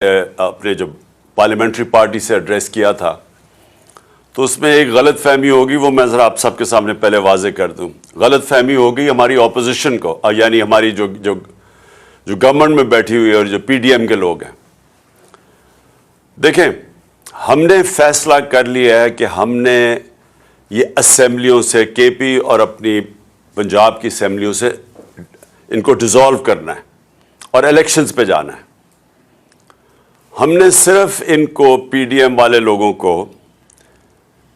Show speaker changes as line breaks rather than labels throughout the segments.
اپنے جو parliamentary party سے ایڈریس کیا تھا تو اس میں ایک غلط فہمی ہوگی، وہ میں ذرا آپ سب کے سامنے پہلے واضح کر دوں۔ غلط فہمی ہوگی ہماری اپوزیشن کو، یعنی ہماری جو گورنمنٹ میں بیٹھی ہوئی ہے اور جو پی ڈی ایم کے لوگ ہیں۔ دیکھیں، ہم نے فیصلہ کر لیا ہے کہ ہم نے یہ اسمبلیوں سے، کے پی اور اپنی پنجاب کی اسمبلیوں سے ان کو ڈیزالو کرنا ہے اور الیکشنز پہ جانا ہے۔ ہم نے صرف ان کو، پی ڈی ایم والے لوگوں کو،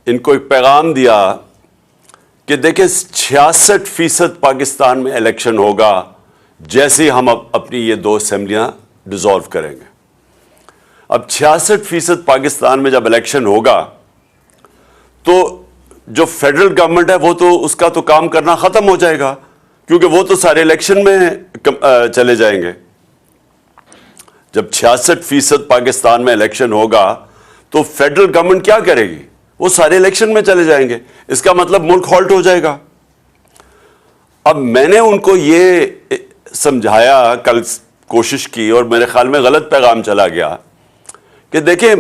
ان کو ایک پیغام دیا کہ دیکھیں 66% پاکستان میں الیکشن ہوگا جیسے ہم اپنی یہ 2 اسمبلیاں ڈیزالو کریں گے۔ اب 66% پاکستان میں جب الیکشن ہوگا تو جو فیڈرل گورنمنٹ ہے وہ تو اس کا تو کام کرنا ختم ہو جائے گا، کیونکہ وہ تو سارے الیکشن میں چلے جائیں گے۔ جب 66% پاکستان میں الیکشن ہوگا تو فیڈرل گورنمنٹ کیا کرے گی؟ وہ سارے الیکشن میں چلے جائیں گے، اس کا مطلب ملک ہالٹ ہو جائے گا۔ اب میں نے ان کو یہ سمجھایا، کل کوشش کی، اور میرے خیال میں غلط پیغام چلا گیا کہ دیکھیں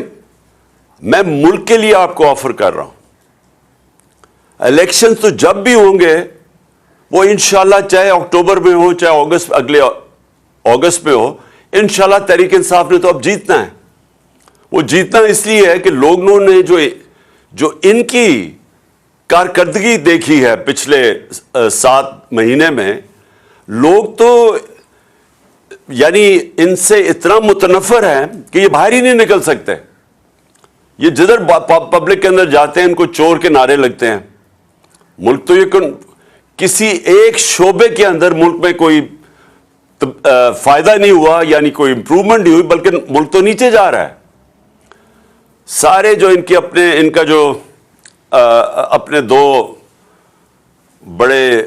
میں ملک کے لیے آپ کو آفر کر رہا ہوں، الیکشن تو جب بھی ہوں گے وہ انشاءاللہ چاہے اکتوبر میں ہو چاہے اگلے اگست میں ہو، انشاءاللہ تحریک انصاف نے تو اب جیتنا ہے۔ وہ جیتنا اس لیے ہے کہ لوگوں نے جو ان کی کارکردگی دیکھی ہے پچھلے 7 مہینے میں، لوگ تو یعنی ان سے اتنا متنفر ہیں کہ یہ باہر ہی نہیں نکل سکتے۔ یہ جدھر پبلک کے اندر جاتے ہیں ان کو چور کے نعرے لگتے ہیں۔ ملک تو یہ کسی ایک شعبے کے اندر ملک میں کوئی فائدہ نہیں ہوا، یعنی کوئی امپروومنٹ نہیں ہوئی، بلکہ ملک تو نیچے جا رہا ہے۔ سارے جو ان کا جو اپنے 2 بڑے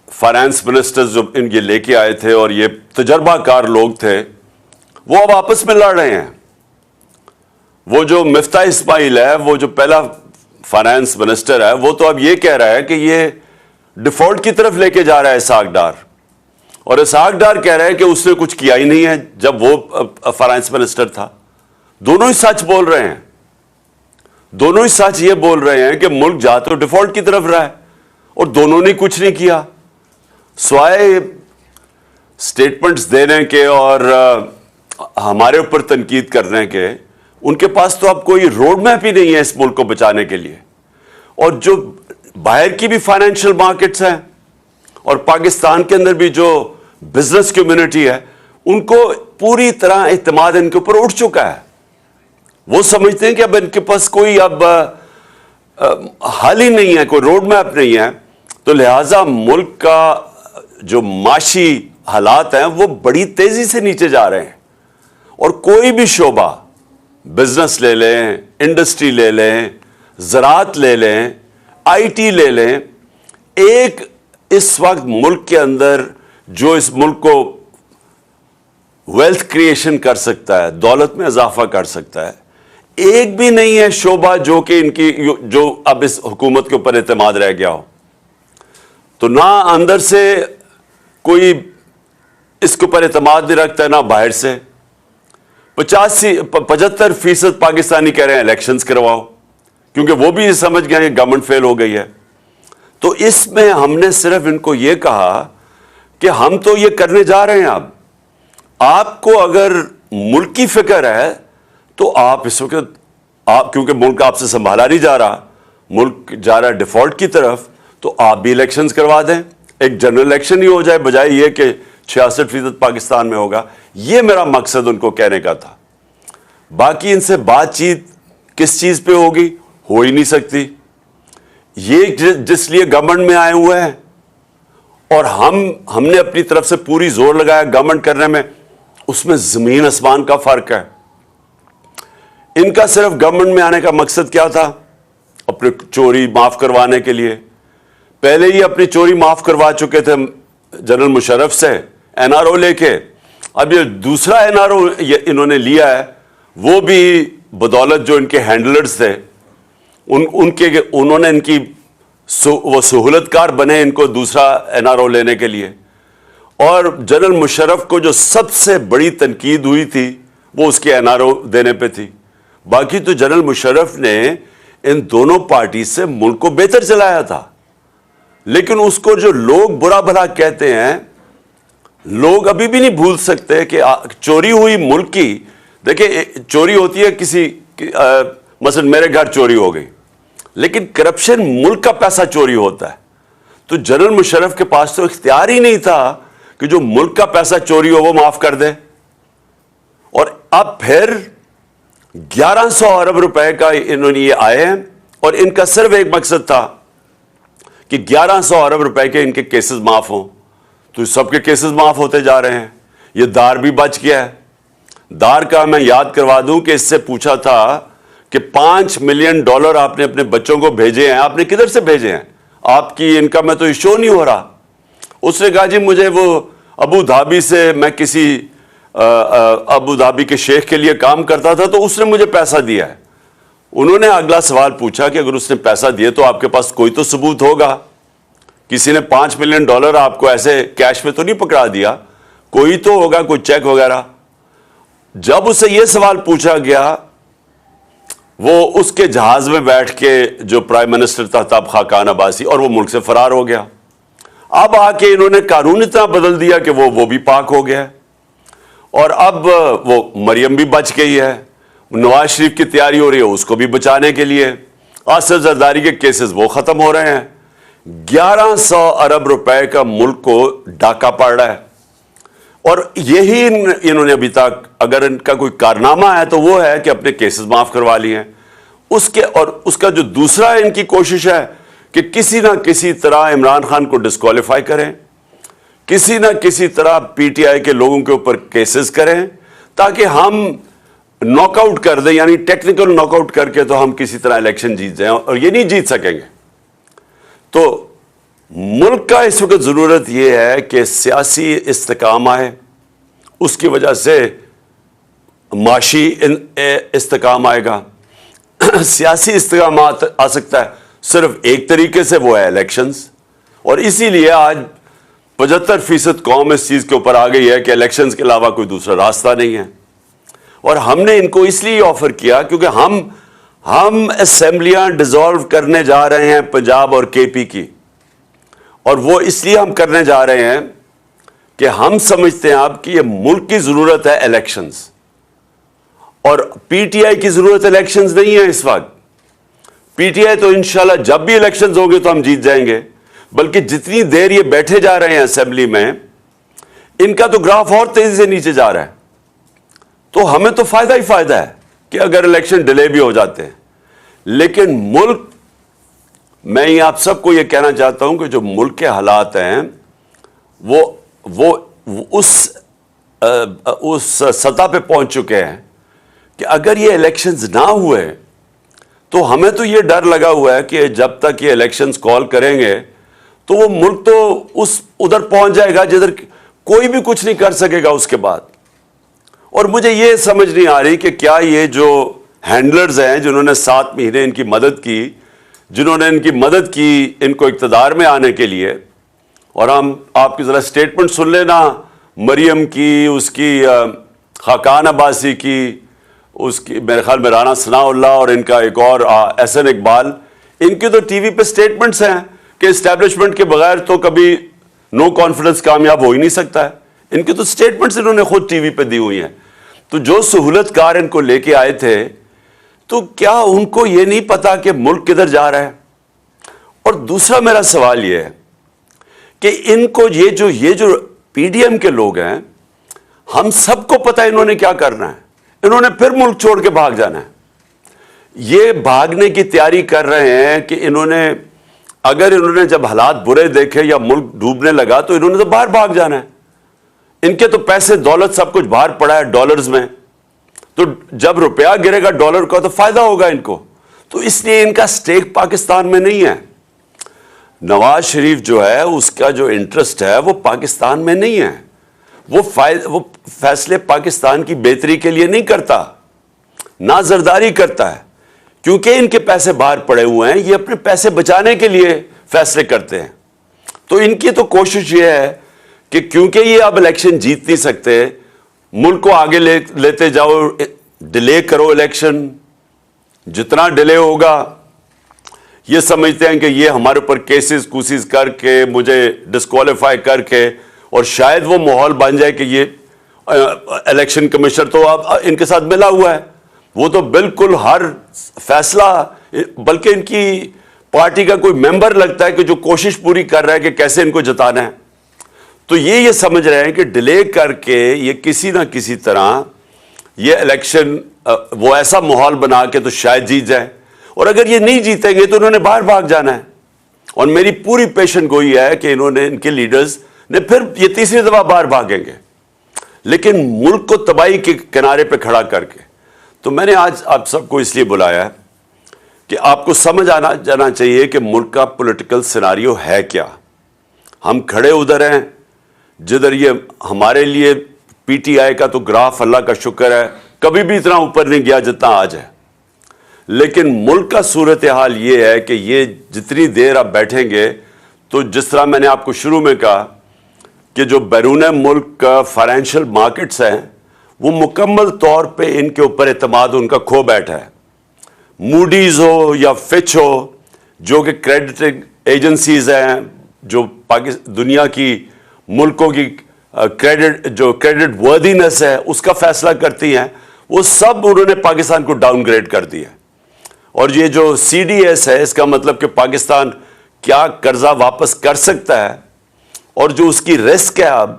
فائنانس منسٹرز جو ان کے لے کے آئے تھے اور یہ تجربہ کار لوگ تھے، وہ اب آپس میں لڑ رہے ہیں۔ وہ جو مفتاح اسماعیل ہے، وہ جو پہلا فائنانس منسٹر ہے، وہ تو اب یہ کہہ رہا ہے کہ یہ ڈیفالٹ کی طرف لے کے جا رہا ہے اسحاق ڈار، اور اسحاق ڈار کہہ رہا ہے کہ اس نے کچھ کیا ہی نہیں ہے جب وہ فائنانس منسٹر تھا۔ دونوں ہی سچ بول رہے ہیں، دونوں ہی سچ یہ بول رہے ہیں کہ ملک جا تو ڈیفالٹ کی طرف رہا ہے، اور دونوں نے کچھ نہیں کیا سوائے سٹیٹمنٹس دینے کے اور ہمارے اوپر تنقید کرنے کے۔ ان کے پاس تو اب کوئی روڈ میپ ہی نہیں ہے اس ملک کو بچانے کے لیے۔ اور جو باہر کی بھی فائنینشیل مارکیٹس ہیں اور پاکستان کے اندر بھی جو بزنس کمیونٹی ہے، ان کو پوری طرح اعتماد ان کے اوپر اٹھ چکا ہے۔ وہ سمجھتے ہیں کہ اب ان کے پاس کوئی اب حل ہی نہیں ہے، کوئی روڈ میپ نہیں ہے، تو لہٰذا ملک کا جو معاشی حالات ہیں وہ بڑی تیزی سے نیچے جا رہے ہیں۔ اور کوئی بھی شعبہ، بزنس لے لیں، انڈسٹری لے لیں، زراعت لے لیں، آئی ٹی لے لیں، ایک اس وقت ملک کے اندر جو اس ملک کو ویلتھ کریشن کر سکتا ہے، دولت میں اضافہ کر سکتا ہے، ایک بھی نہیں ہے شعبہ جو کہ جو اب اس حکومت کے اوپر اعتماد رہ گیا ہو۔ تو نہ اندر سے کوئی اس کے اوپر اعتماد نہیں رکھتا ہے، نہ باہر سے۔ 75% پاکستانی کہہ رہے ہیں الیکشنز کرواؤ، کیونکہ وہ بھی سمجھ گئے کہ گورنمنٹ فیل ہو گئی ہے۔ تو اس میں ہم نے صرف ان کو یہ کہا کہ ہم تو یہ کرنے جا رہے ہیں، اب آپ کو اگر ملک کی فکر ہے تو آپ اس وقت کیونکہ ملک آپ سے سنبھالا نہیں جا رہا، ملک جا رہا ہے ڈیفالٹ کی طرف، تو آپ بھی الیکشنز کروا دیں، ایک جنرل الیکشن ہی ہو جائے، بجائے یہ کہ 66% پاکستان میں ہوگا۔ یہ میرا مقصد ان کو کہنے کا تھا۔ باقی ان سے بات چیت کس چیز پہ ہوگی؟ ہو ہی نہیں سکتی۔ یہ جس لیے گورنمنٹ میں آئے ہوئے ہیں، اور ہم نے اپنی طرف سے پوری زور لگایا گورنمنٹ کرنے میں، اس میں زمین آسمان کا فرق ہے۔ ان کا صرف گورنمنٹ میں آنے کا مقصد کیا تھا؟ اپنے چوری معاف کروانے کے لیے۔ پہلے ہی اپنی چوری معاف کروا چکے تھے جنرل مشرف سے این آر او لے کے، اب یہ دوسرا این آر او انہوں نے لیا ہے، وہ بھی بدولت جو ان کے ہینڈلرز تھے انہوں نے ان کی وہ سہولت کار بنے ان کو دوسرا این آر او لینے کے لیے۔ اور جنرل مشرف کو جو سب سے بڑی تنقید ہوئی تھی وہ اس کے NRO دینے پہ تھی. باقی تو جنرل مشرف نے ان دونوں پارٹی سے ملک کو بہتر چلایا تھا. لیکن اس کو جو لوگ برا بھلا کہتے ہیں, لوگ ابھی بھی نہیں بھول سکتے کہ چوری ہوئی ملک کی, دیکھیں چوری ہوتی ہے کسی مثلا میرے گھر چوری ہو گئی, لیکن کرپشن ملک کا پیسہ چوری ہوتا ہے. تو جنرل مشرف کے پاس تو اختیار ہی نہیں تھا کہ جو ملک کا پیسہ چوری ہو وہ معاف کر دے. اور اب پھر 1100 ارب روپے کا انہوں نے یہ آئے ہیں, اور ان کا صرف ایک مقصد تھا کہ 1100 ارب روپے کے ان کے کیسز معاف ہوں. تو سب کے کیسز معاف ہوتے جا رہے ہیں. یہ دار بھی بچ گیا ہے. دار کا میں یاد کروا دوں کہ اس سے پوچھا تھا کہ $5 ملین آپ نے اپنے بچوں کو بھیجے ہیں, آپ نے کدھر سے بھیجے ہیں, آپ کی انکم میں تو یہ شو نہیں ہو رہا. اس نے کہا جی مجھے وہ ابو دھابی سے, میں کسی ابو دھابی کے شیخ کے لیے کام کرتا تھا تو اس نے مجھے پیسہ دیا ہے. انہوں نے اگلا سوال پوچھا کہ اگر اس نے پیسہ دیے تو آپ کے پاس کوئی تو ثبوت ہوگا. کسی نے $5 ملین آپ کو ایسے کیش میں تو نہیں پکڑا دیا, کوئی تو ہوگا, کوئی چیک وغیرہ. جب اسے یہ سوال پوچھا گیا, وہ اس کے جہاز میں بیٹھ کے جو پرائم منسٹر تھا تب خاقان عباسی, اور وہ ملک سے فرار ہو گیا. اب آ کے انہوں نے قانون اتنا بدل دیا کہ وہ بھی پاک ہو گیا, اور اب وہ مریم بھی بچ گئی ہے. نواز شریف کی تیاری ہو رہی ہے اس کو بھی بچانے کے لیے. آصف زرداری کے کیسز وہ ختم ہو رہے ہیں. 1100 ارب روپے کا ملک کو ڈاکہ پڑ رہا ہے. اور یہی انہوں نے ابھی تک, اگر ان کا کوئی کارنامہ ہے تو وہ ہے کہ اپنے کیسز معاف کروا لیے ہیں. اور اس کا جو دوسرا ان کی کوشش ہے کہ کسی نہ کسی طرح عمران خان کو ڈسکوالیفائی کریں, کسی نہ کسی طرح PTI کے لوگوں کے اوپر کیسز کریں تاکہ ہم ناک آؤٹ کر دیں, یعنی ٹیکنیکل ناک آؤٹ کر کے تو ہم کسی طرح الیکشن جیت جائیں, اور یہ نہیں جیت سکیں گے. تو ملک کا اس وقت ضرورت یہ ہے کہ سیاسی استحکام آئے, اس کی وجہ سے معاشی استحکام آئے گا. سیاسی استحکام آ سکتا ہے صرف ایک طریقے سے, وہ ہے الیکشنز. اور اسی لیے آج 75% قوم اس چیز کے اوپر آ گئی ہے کہ الیکشنز کے علاوہ کوئی دوسرا راستہ نہیں ہے. اور ہم نے ان کو اس لیے آفر کیا کیونکہ ہم اسمبلیاں ڈیزالو کرنے جا رہے ہیں پنجاب اور KP کی, اور وہ اس لیے ہم کرنے جا رہے ہیں کہ ہم سمجھتے ہیں اب کہ یہ ملک کی ضرورت ہے الیکشنز, اور PTI کی ضرورت الیکشنز نہیں ہے اس وقت. PTI تو انشاءاللہ جب بھی الیکشنز ہوں گے تو ہم جیت جائیں گے, بلکہ جتنی دیر یہ بیٹھے جا رہے ہیں اسمبلی میں, ان کا تو گراف اور تیزی سے نیچے جا رہا ہے. تو ہمیں تو فائدہ ہی فائدہ ہے کہ اگر الیکشن ڈیلے بھی ہو جاتے ہیں. لیکن ملک, میں یہ آپ سب کو یہ کہنا چاہتا ہوں کہ جو ملک کے حالات ہیں وہ اس سطح پہ پہنچ چکے ہیں کہ اگر یہ الیکشنز نہ ہوئے تو ہمیں تو یہ ڈر لگا ہوا ہے کہ جب تک یہ الیکشنز کال کریں گے تو وہ ملک تو ادھر پہنچ جائے گا جدھر کوئی بھی کچھ نہیں کر سکے گا اس کے بعد. اور مجھے یہ سمجھ نہیں آ رہی کہ کیا یہ جو ہینڈلرز ہیں جنہوں نے 7 مہینے ان کی مدد کی, جنہوں نے ان کی مدد کی ان کو اقتدار میں آنے کے لیے, اور ہم آپ کی ذرا سٹیٹمنٹ سن لینا مریم کی, اس کی خاقان عباسی کی, اس کی میرے خیال میں رانا ثناء اللہ, اور ان کا ایک اور SN اقبال, ان کی تو ٹی وی پہ سٹیٹمنٹس ہیں کہ اسٹیبلشمنٹ کے بغیر تو کبھی نو کانفیڈنس کامیاب ہو ہی نہیں سکتا ہے. ان کی تو سٹیٹمنٹس انہوں نے خود ٹی وی پہ دی ہوئی ہیں. تو جو سہولت کار ان کو لے کے آئے تھے, تو کیا ان کو یہ نہیں پتا کہ ملک کدھر جا رہا ہے؟ اور دوسرا میرا سوال یہ ہے کہ ان کو یہ جو PDM کے لوگ ہیں, ہم سب کو پتا انہوں نے کیا کرنا ہے. انہوں نے پھر ملک چھوڑ کے بھاگ جانا ہے. یہ بھاگنے کی تیاری کر رہے ہیں کہ اگر انہوں نے جب حالات برے دیکھے یا ملک ڈوبنے لگا تو انہوں نے تو باہر بھاگ جانا ہے. ان کے تو پیسے دولت سب کچھ باہر پڑا ہے ڈالرز میں, تو جب روپیہ گرے گا ڈالر کا تو فائدہ ہوگا ان کو. تو اس لیے ان کا سٹیک پاکستان میں نہیں ہے. نواز شریف جو ہے اس کا جو انٹرسٹ ہے وہ پاکستان میں نہیں ہے. وہ فیصلے پاکستان کی بہتری کے لیے نہیں کرتا, نہ زرداری کرتا ہے, کیونکہ ان کے پیسے باہر پڑے ہوئے ہیں. یہ اپنے پیسے بچانے کے لیے فیصلے کرتے ہیں. تو ان کی تو کوشش یہ ہے کہ کیونکہ یہ اب الیکشن جیت نہیں سکتے, ملک کو آگے لیتے جاؤ, ڈیلے کرو الیکشن, جتنا ڈیلے ہوگا یہ سمجھتے ہیں کہ یہ ہمارے اوپر کیسز کوسز کر کے, مجھے ڈسکوالیفائی کر کے, اور شاید وہ ماحول بن جائے کہ یہ الیکشن کمشنر تو اب ان کے ساتھ ملا ہوا ہے, وہ تو بالکل ہر فیصلہ, بلکہ ان کی پارٹی کا کوئی ممبر لگتا ہے کہ جو کوشش پوری کر رہا ہے کہ کیسے ان کو جتانا ہے. تو یہ سمجھ رہے ہیں کہ ڈیلے کر کے یہ کسی نہ کسی طرح یہ الیکشن وہ ایسا ماحول بنا کے تو شاید جیت جائے, اور اگر یہ نہیں جیتیں گے تو انہوں نے باہر بھاگ جانا ہے. اور میری پوری پیشن گوئی ہے کہ انہوں نے, ان کے لیڈرز نے پھر یہ تیسری دفعہ باہر بھاگیں گے, لیکن ملک کو تباہی کے کنارے پہ کھڑا کر کے. تو میں نے آج آپ سب کو اس لیے بلایا ہے کہ آپ کو سمجھ جانا چاہیے کہ ملک کا پولیٹیکل سیناریو ہے کیا. ہم کھڑے ادھر ہیں جدھر یہ ہمارے لیے پی ٹی آئی کا تو گراف اللہ کا شکر ہے کبھی بھی اتنا اوپر نہیں گیا جتنا آج ہے, لیکن ملک کا صورتحال یہ ہے کہ یہ جتنی دیر آپ بیٹھیں گے تو جس طرح میں نے آپ کو شروع میں کہا کہ جو بیرون ملک کا فائنینشیل مارکیٹس ہیں وہ مکمل طور پہ ان کے اوپر اعتماد ان کا کھو بیٹھا ہے. موڈیز ہو یا فچ ہو, جو کہ کریڈٹنگ ایجنسیز ہیں جو دنیا کی ملکوں کی کریڈٹ وردینس ہے اس کا فیصلہ کرتی ہیں, وہ سب انہوں نے پاکستان کو ڈاؤن گریڈ کر دیا. اور یہ جو سی ڈی ایس ہے, اس کا مطلب کہ پاکستان کیا قرضہ واپس کر سکتا ہے, اور جو اس کی رسک ہے اب,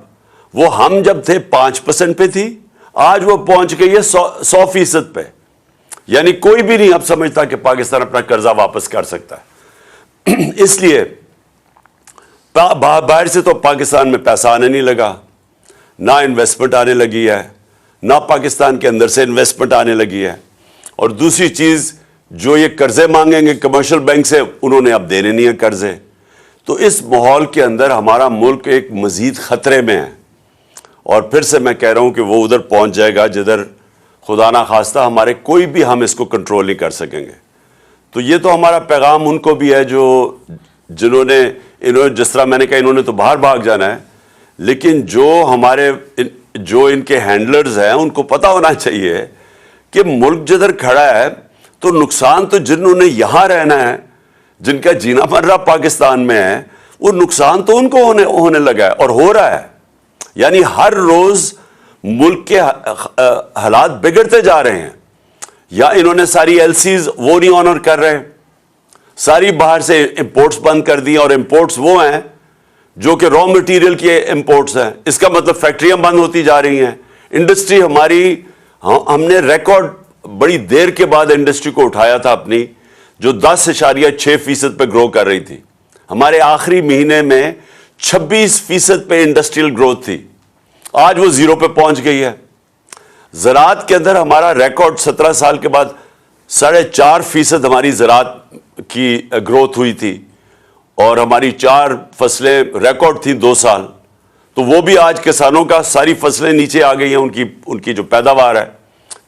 وہ ہم جب تھے 5% پہ تھی, آج وہ پہنچ گئی ہے 100% پہ. یعنی کوئی بھی نہیں اب سمجھتا کہ پاکستان اپنا قرضہ واپس کر سکتا ہے. اس لیے باہر سے تو پاکستان میں پیسہ آنے نہیں لگا, نہ انویسٹمنٹ آنے لگی ہے, نہ پاکستان کے اندر سے انویسٹمنٹ آنے لگی ہے. اور دوسری چیز, جو یہ قرضے مانگیں گے کمرشل بینک سے, انہوں نے اب دینے نہیں ہیں قرضے. تو اس ماحول کے اندر ہمارا ملک ایک مزید خطرے میں ہے, اور پھر سے میں کہہ رہا ہوں کہ وہ ادھر پہنچ جائے گا جدھر خدا نہ خواستہ ہمارے کوئی بھی ہم اس کو کنٹرول نہیں کر سکیں گے. تو یہ تو ہمارا پیغام ان کو بھی ہے جنہوں نے جس طرح میں نے کہا انہوں نے تو باہر بھاگ جانا ہے, لیکن جو ان کے ہینڈلرز ہیں ان کو پتہ ہونا چاہیے کہ ملک جدھر کھڑا ہے تو نقصان تو جنہوں نے یہاں رہنا ہے, جن کا جینا مرنا پاکستان میں ہے, وہ نقصان تو ان کو ہونے لگا ہے اور ہو رہا ہے. یعنی ہر روز ملک کے حالات بگڑتے جا رہے ہیں. یا انہوں نے ساری ایل سیز وہ نہیں آنر کر رہے, ساری باہر سے امپورٹس بند کر دی, اور امپورٹس وہ ہیں جو کہ را مٹیریل کے امپورٹس ہیں. اس کا مطلب فیکٹریاں بند ہوتی جا رہی ہیں. انڈسٹری ہماری, ہم نے ریکارڈ بڑی دیر کے بعد انڈسٹری کو اٹھایا تھا اپنی, جو 10.6% پہ گرو کر رہی تھی. ہمارے آخری مہینے میں 26% پہ انڈسٹریل گروتھ تھی, آج وہ 0 پہ پہنچ گئی ہے. زراعت کے اندر ہمارا ریکارڈ 17 سال کے بعد 4.5% ہماری زراعت کی گروتھ ہوئی تھی, اور ہماری 4 فصلیں ریکارڈ تھیں 2 سال. تو وہ بھی آج کسانوں کا ساری فصلیں نیچے آ گئی ہیں, ان کی جو پیداوار ہے,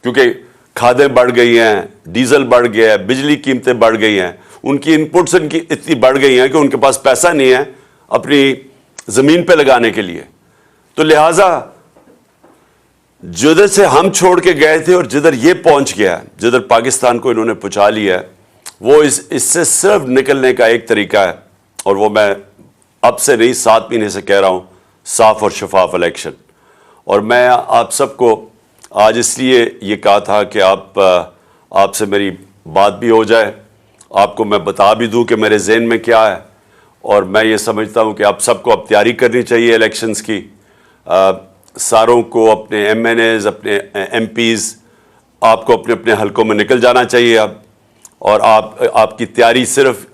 کیونکہ کھادیں بڑھ گئی ہیں, ڈیزل بڑھ گیا ہے, بجلی قیمتیں بڑھ گئی ہیں, ان کی انپٹس ان کی اتنی بڑھ گئی ہیں کہ ان کے پاس پیسہ نہیں ہے اپنی زمین پہ لگانے کے لیے. تو لہٰذا جدھر سے ہم چھوڑ کے گئے تھے اور جدھر یہ پہنچ گیا, جدھر پاکستان کو انہوں نے پہنچا لیا ہے, وہ اس سے صرف نکلنے کا ایک طریقہ ہے, اور وہ میں اب سے نہیں 7 مہینے سے کہہ رہا ہوں, صاف اور شفاف الیکشن. اور میں آپ سب کو آج اس لیے یہ کہا تھا کہ آپ سے میری بات بھی ہو جائے, آپ کو میں بتا بھی دوں کہ میرے ذہن میں کیا ہے. اور میں یہ سمجھتا ہوں کہ آپ سب کو اب تیاری کرنی چاہیے الیکشنز کی. ساروں کو, اپنے ایم این ایز, اپنے ایم پیز, آپ کو اپنے اپنے حلقوں میں نکل جانا چاہیے اب. اور آپ کی تیاری صرف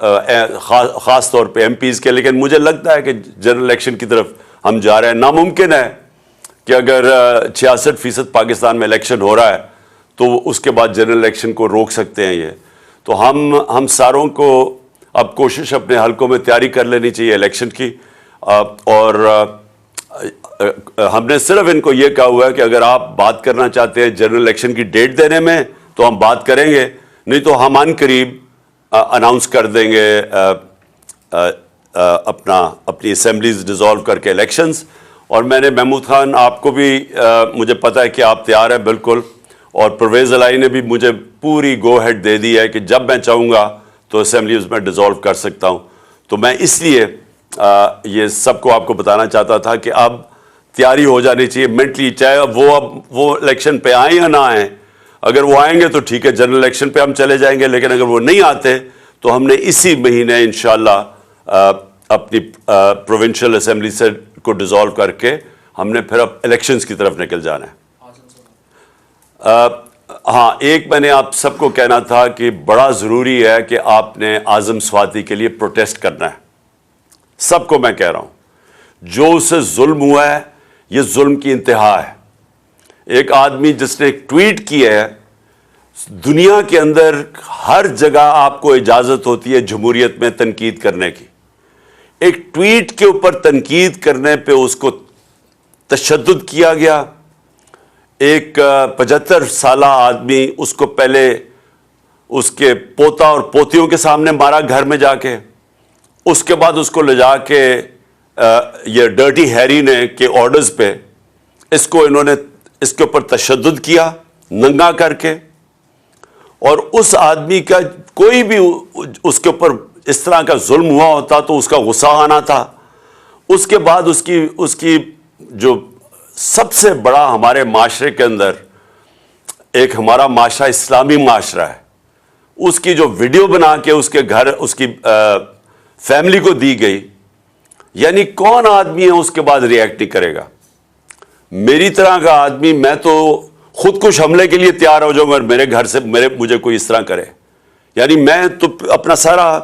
خاص طور پہ ایم پیز کے, لیکن مجھے لگتا ہے کہ جنرل الیکشن کی طرف ہم جا رہے ہیں. ناممکن ہے کہ اگر 66% پاکستان میں الیکشن ہو رہا ہے تو اس کے بعد جنرل الیکشن کو روک سکتے ہیں یہ. تو ہم ساروں کو اب کوشش اپنے حلقوں میں تیاری کر لینی چاہیے الیکشن کی. اور ہم نے صرف ان کو یہ کہا ہوا ہے کہ اگر آپ بات کرنا چاہتے ہیں جنرل الیکشن کی ڈیٹ دینے میں تو ہم بات کریں گے, نہیں تو ہم قریب اناؤنس کر دیں گے اپنی اسمبلیز ڈیزالو کر کے الیکشنز. اور میں نے محمود خان آپ کو بھی مجھے پتہ ہے کہ آپ تیار ہیں بالکل, اور پرویز الہی نے بھی مجھے پوری گو ہیڈ دے دی ہے کہ جب میں چاہوں گا تو اسمبلی اس میں ڈیزالو کر سکتا ہوں. تو میں اس لیے یہ سب کو آپ کو بتانا چاہتا تھا کہ اب تیاری ہو جانی چاہیے مینٹلی, چاہے وہ الیکشن پہ آئیں یا نہ آئیں. اگر وہ آئیں گے تو ٹھیک ہے, جنرل الیکشن پہ ہم چلے جائیں گے, لیکن اگر وہ نہیں آتے تو ہم نے اسی مہینے انشاءاللہ اپنی پروونشل اسمبلی سے کو ڈیزالو کر کے ہم نے پھر اب الیکشنز کی طرف نکل جانا ہے. ہاں, ایک میں نے آپ سب کو کہنا تھا کہ بڑا ضروری ہے کہ آپ نے اعظم سواتی کے لیے پروٹیسٹ کرنا ہے. سب کو میں کہہ رہا ہوں, جو اسے ظلم ہوا ہے یہ ظلم کی انتہا ہے. ایک آدمی جس نے ایک ٹویٹ کیا ہے, دنیا کے اندر ہر جگہ آپ کو اجازت ہوتی ہے جمہوریت میں تنقید کرنے کی. ایک ٹویٹ کے اوپر تنقید کرنے پہ اس کو تشدد کیا گیا. ایک 75 سالہ آدمی, اس کو پہلے اس کے پوتا اور پوتیوں کے سامنے مارا گھر میں جا کے, اس کے بعد اس کو لے جا کے یہ ڈرٹی ہیری نے کے آرڈرز پہ انہوں نے اس کے اوپر تشدد کیا ننگا کر کے. اور اس آدمی کا کوئی بھی اس کے اوپر اس طرح کا ظلم ہوا ہوتا تو اس کا غصہ آنا تھا. اس کے بعد اس کی جو سب سے بڑا ہمارے معاشرے کے اندر, ایک ہمارا معاشرہ اسلامی معاشرہ ہے, اس کی جو ویڈیو بنا کے اس کے گھر اس کی فیملی کو دی گئی, یعنی کون آدمی ہے اس کے بعد ریئیکٹ نہیں کرے گا؟ میری طرح کا آدمی, میں تو خود کش حملے کے لیے تیار ہو جاؤں گا میرے گھر سے مجھے کوئی اس طرح کرے. یعنی میں تو اپنا سارا,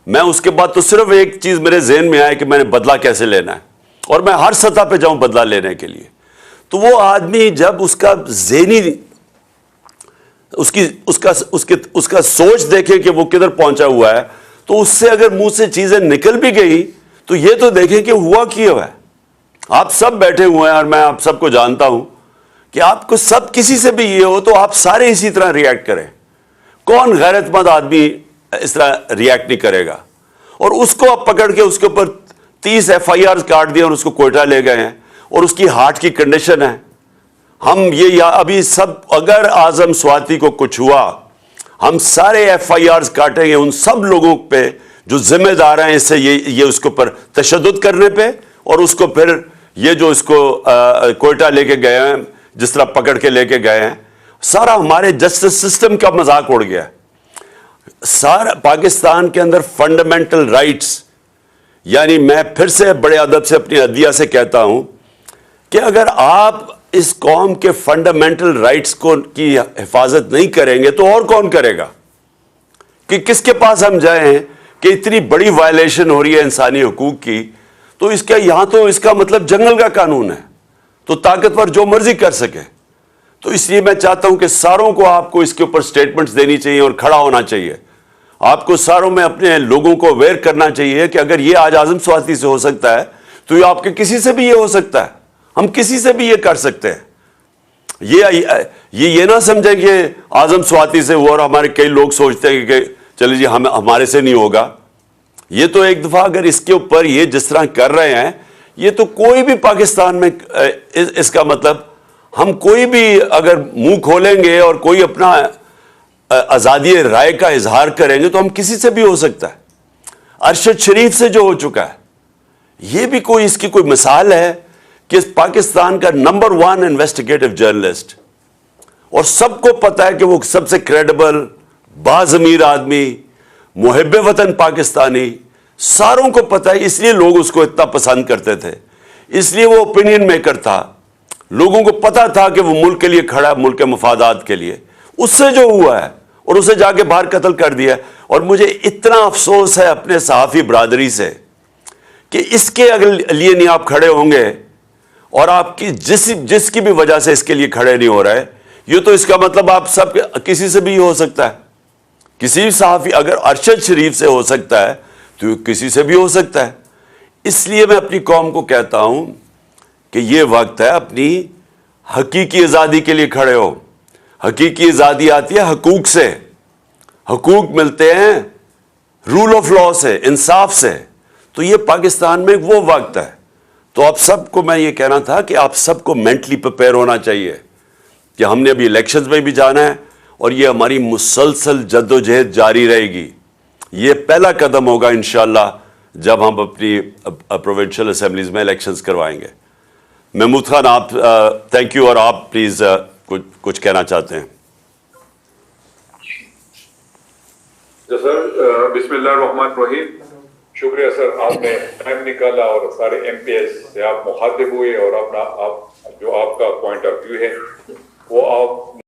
میں اس کے بعد تو صرف ایک چیز میرے ذہن میں آئے کہ میں نے بدلہ کیسے لینا ہے, اور میں ہر سطح پہ جاؤں بدلہ لینے کے لیے. تو وہ آدمی جب اس کا ذہنی اس کا سوچ دیکھے کہ وہ کدھر پہنچا ہوا ہے, تو اس سے اگر منہ سے چیزیں نکل بھی گئی تو یہ تو دیکھیں کہ ہوا کیا ہوا ہے. آپ سب بیٹھے ہوئے ہیں اور میں آپ سب کو جانتا ہوں کہ آپ کو سب کسی سے بھی یہ ہو تو آپ سارے اسی طرح ریئیکٹ کریں. کون غیرت مند آدمی اس طرح ریئیکٹ نہیں کرے گا؟ اور اس کو آپ پکڑ کے اس کے اوپر 30 FIRs کاٹ دیے اور اس کو کوئٹہ لے گئے ہیں, اور اس کی ہارٹ کی کنڈیشن ہے. ہم یہ ابھی سب, اگر اعظم سواتی کو کچھ ہوا, ہم سارے FIRs کاٹیں گے ان سب لوگوں پہ جو ذمہ دار ہیں اس سے یہ اس کے اوپر تشدد کرنے پہ, اور اس کو پھر یہ جو اس کو کوئٹہ لے کے گئے ہیں, جس طرح پکڑ کے لے کے گئے ہیں, سارا ہمارے جسٹس سسٹم کا مذاق اڑ گیا. سارا پاکستان کے اندر فنڈامنٹل رائٹس, یعنی میں پھر سے بڑے ادب سے اپنی عدلیہ سے کہتا ہوں کہ اگر آپ اس قوم کے فنڈامنٹل رائٹس کی حفاظت نہیں کریں گے تو اور کون کرے گا؟ کہ کس کے پاس ہم جائیں کہ اتنی بڑی وائلیشن ہو رہی ہے انسانی حقوق کی, تو اس کا یہاں تو اس کا مطلب جنگل کا قانون ہے, تو طاقتور جو مرضی کر سکے. تو اس لیے میں چاہتا ہوں کہ ساروں کو آپ کو اس کے اوپر سٹیٹمنٹس دینی چاہیے اور کھڑا ہونا چاہیے. آپ کو ساروں میں اپنے لوگوں کو اویئر کرنا چاہیے کہ اگر یہ آج اعظم سواتی سے ہو سکتا ہے تو یہ آپ کے کسی سے بھی یہ ہو سکتا ہے, ہم کسی سے بھی یہ کر سکتے ہیں. یہ نہ سمجھیں کہ اعظم سواتی سے ہوا اور ہمارے کئی لوگ سوچتے ہیں کہ چلے جی ہمارے سے نہیں ہوگا. یہ تو ایک دفعہ اگر اس کے اوپر یہ جس طرح کر رہے ہیں, یہ تو کوئی بھی پاکستان میں اس کا مطلب ہم کوئی بھی اگر منہ کھولیں گے اور کوئی اپنا آزادی رائے کا اظہار کریں گے تو ہم کسی سے بھی ہو سکتا ہے. ارشد شریف سے جو ہو چکا ہے, یہ بھی کوئی اس کی کوئی مثال ہے کہ پاکستان کا نمبر 1 انویسٹیگیٹو جرنلسٹ, اور سب کو پتا ہے کہ وہ سب سے کریڈیبل باضمیر آدمی, محب وطن پاکستانی, ساروں کو پتا ہے. اس لیے لوگ اس کو اتنا پسند کرتے تھے, اس لیے وہ اوپینین میکر تھا. لوگوں کو پتا تھا کہ وہ ملک کے لیے کھڑا, ملک کے مفادات کے لیے. اس سے جو ہوا ہے اور اسے جا کے باہر قتل کر دیا. اور مجھے اتنا افسوس ہے اپنے صحافی برادری سے کہ اس کے اگر لیے نہیں آپ کھڑے ہوں گے, اور آپ کی جس کی بھی وجہ سے اس کے لیے کھڑے نہیں ہو رہے, یہ تو اس کا مطلب آپ سب کسی سے بھی ہو سکتا ہے. کسی بھی صحافی, اگر ارشد شریف سے ہو سکتا ہے تو کسی سے بھی ہو سکتا ہے. اس لیے میں اپنی قوم کو کہتا ہوں کہ یہ وقت ہے اپنی حقیقی آزادی کے لیے کھڑے ہو. حقیقی آزادی آتی ہے حقوق سے, حقوق ملتے ہیں رول آف لا سے, انصاف سے. تو یہ پاکستان میں وہ وقت ہے. تو آپ سب کو میں یہ کہنا تھا کہ آپ سب کو مینٹلی پریپیئر ہونا چاہیے کہ ہم نے ابھی الیکشنز میں بھی جانا ہے اور یہ ہماری مسلسل جد و جہد جاری رہے گی. یہ پہلا قدم ہوگا انشاءاللہ جب ہم اپنی پروونشل اسمبلیز میں الیکشنز کروائیں گے. محمود خان آپ تھینک یو, اور آپ پلیز کچھ کہنا چاہتے ہیں.
سر بسم اللہ الرحمن الرحیم. شکریہ سر, آپ نے ٹائم نکالا اور سارے ایم پی ایس سے آپ مخاطب ہوئے اور اپنا آپ جو آپ کا پوائنٹ آف ویو ہے وہ آپ